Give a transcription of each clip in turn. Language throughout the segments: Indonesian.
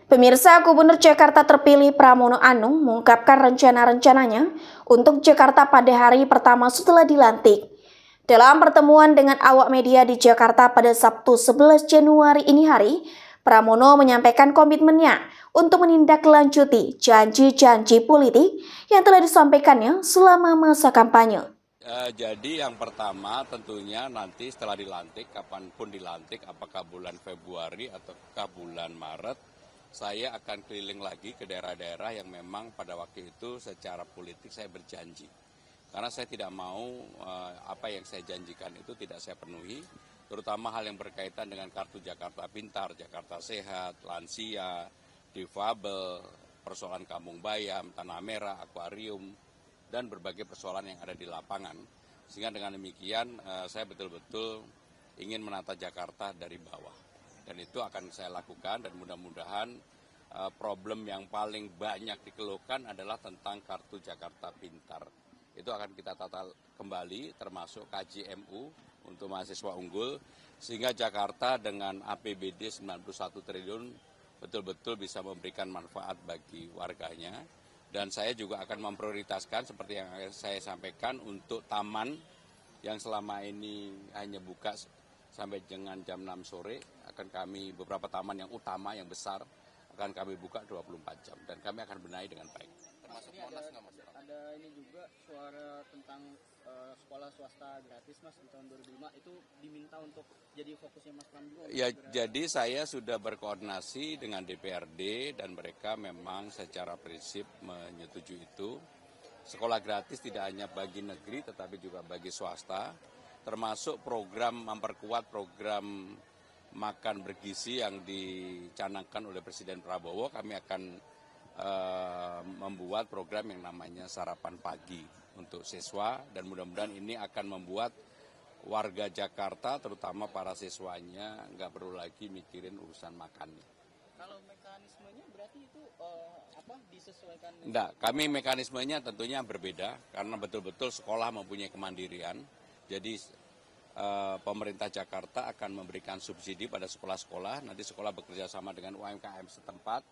Pemirsa, Gubernur Jakarta terpilih Pramono Anung mengungkapkan rencana-rencananya untuk Jakarta pada hari pertama setelah dilantik. Dalam pertemuan dengan awak media di Jakarta pada Sabtu 11 Januari ini hari, Pramono menyampaikan komitmennya untuk menindaklanjuti janji-janji politik yang telah disampaikannya selama masa kampanye. Jadi yang pertama tentunya nanti setelah dilantik, kapanpun dilantik, apakah bulan Februari atau bulan Maret, saya akan keliling lagi ke daerah-daerah yang memang pada waktu itu secara politik saya berjanji. Karena saya tidak mau apa yang saya janjikan itu tidak saya penuhi, terutama hal yang berkaitan dengan kartu Jakarta Pintar, Jakarta Sehat, lansia, difabel, persoalan kampung bayam, tanah merah, akuarium, dan berbagai persoalan yang ada di lapangan. Sehingga dengan demikian saya betul-betul ingin menata Jakarta dari bawah. Dan itu akan saya lakukan dan mudah-mudahan problem yang paling banyak dikeluhkan adalah tentang kartu Jakarta Pintar. Itu akan kita tata kembali termasuk KJMU untuk mahasiswa unggul sehingga Jakarta dengan APBD 91 triliun betul-betul bisa memberikan manfaat bagi warganya. Dan saya juga akan memprioritaskan seperti yang saya sampaikan untuk taman yang selama ini hanya buka sampai dengan jam 6 sore, akan kami beberapa taman yang utama, yang besar, akan kami buka 24 jam. Dan kami akan benahi dengan baik. Termasuk Monas nggak, Mas? Ada ini juga suara tentang sekolah swasta gratis, Mas, di tahun 2005, itu diminta untuk jadi fokusnya Mas Pram juga? Ya, jadi saya sudah berkoordinasi dengan DPRD dan mereka memang secara prinsip menyetujui itu. Sekolah gratis tidak hanya bagi negeri tetapi juga bagi swasta, termasuk program memperkuat program makan bergizi yang dicanangkan oleh Presiden Prabowo. Kami akan membuat program yang namanya sarapan pagi untuk siswa dan mudah-mudahan ini akan membuat warga Jakarta terutama para siswanya nggak perlu lagi mikirin urusan makannya. Kalau mekanismenya berarti itu disesuaikan? Enggak, kami mekanismenya tentunya berbeda karena betul-betul sekolah mempunyai kemandirian. Jadi pemerintah Jakarta akan memberikan subsidi pada sekolah-sekolah, nanti sekolah bekerja sama dengan UMKM setempat,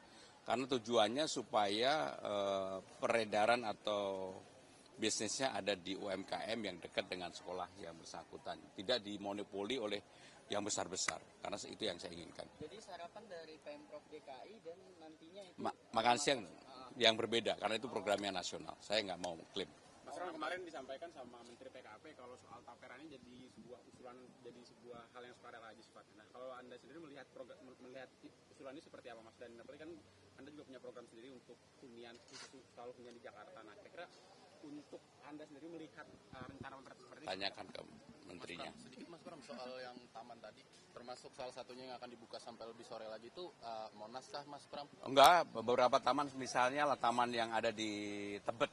karena tujuannya supaya peredaran atau bisnisnya ada di UMKM yang dekat dengan sekolah yang bersangkutan, tidak dimonopoli oleh yang besar-besar, karena itu yang saya inginkan. Jadi sarapan dari Pemprov DKI dan nantinya itu makan siang yang berbeda, karena itu programnya nasional, saya nggak mau klaim. Mas Ram, kemarin disampaikan sama Menteri PKP kalau soal tapera ini jadi sebuah usulan, jadi sebuah hal yang sukarela aja sifatnya. Nah, kalau Anda sendiri melihat usulan ini seperti apa, Mas? Dan apalagi kan Anda juga punya program sendiri untuk hunian, khusus soal hunian di Jakarta. Nah, kira-kira untuk Anda sendiri melihat rencana seperti ini? Tanyakan ke menterinya. Mas Pram, sedikit Mas Pram soal yang taman tadi, termasuk salah satunya yang akan dibuka sampai lebih sore lagi itu Monas kah, Mas Pram? Enggak, beberapa taman misalnya lah taman yang ada di Tebet.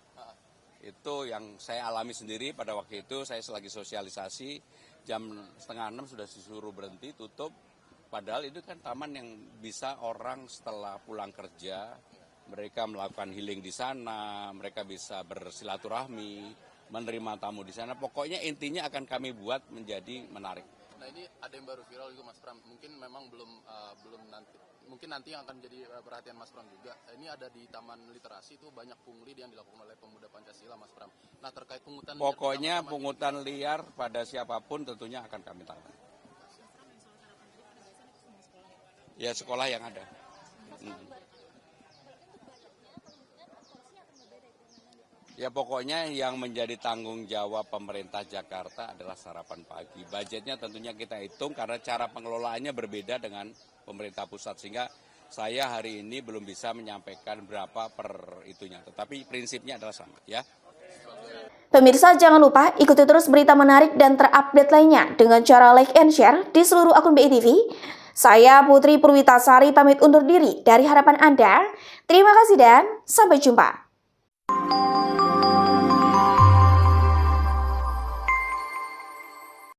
Itu yang saya alami sendiri pada waktu itu, saya selagi sosialisasi, jam 5:30 sudah disuruh berhenti, tutup. Padahal itu kan taman yang bisa orang setelah pulang kerja, mereka melakukan healing di sana, mereka bisa bersilaturahmi, menerima tamu di sana. Pokoknya intinya akan kami buat menjadi menarik. Nah ini ada yang baru viral juga Mas Pram, mungkin memang belum nanti. Mungkin nanti yang akan jadi perhatian Mas Pram juga. Ini ada di Taman Literasi itu banyak pungli yang dilakukan oleh pemuda Pancasila, Mas Pram. Nah terkait pungutan pokoknya pungutan liar pada siapapun tentunya akan kami tangani. Ya sekolah yang ada. Ya pokoknya yang menjadi tanggung jawab pemerintah Jakarta adalah sarapan pagi. Budgetnya tentunya kita hitung karena cara pengelolaannya berbeda dengan pemerintah pusat. Sehingga saya hari ini belum bisa menyampaikan berapa per itunya. Tetapi prinsipnya adalah sama ya. Pemirsa jangan lupa ikuti terus berita menarik dan terupdate lainnya dengan cara like and share di seluruh akun BI TV. Saya Putri Purwitasari pamit undur diri dari harapan Anda. Terima kasih dan sampai jumpa.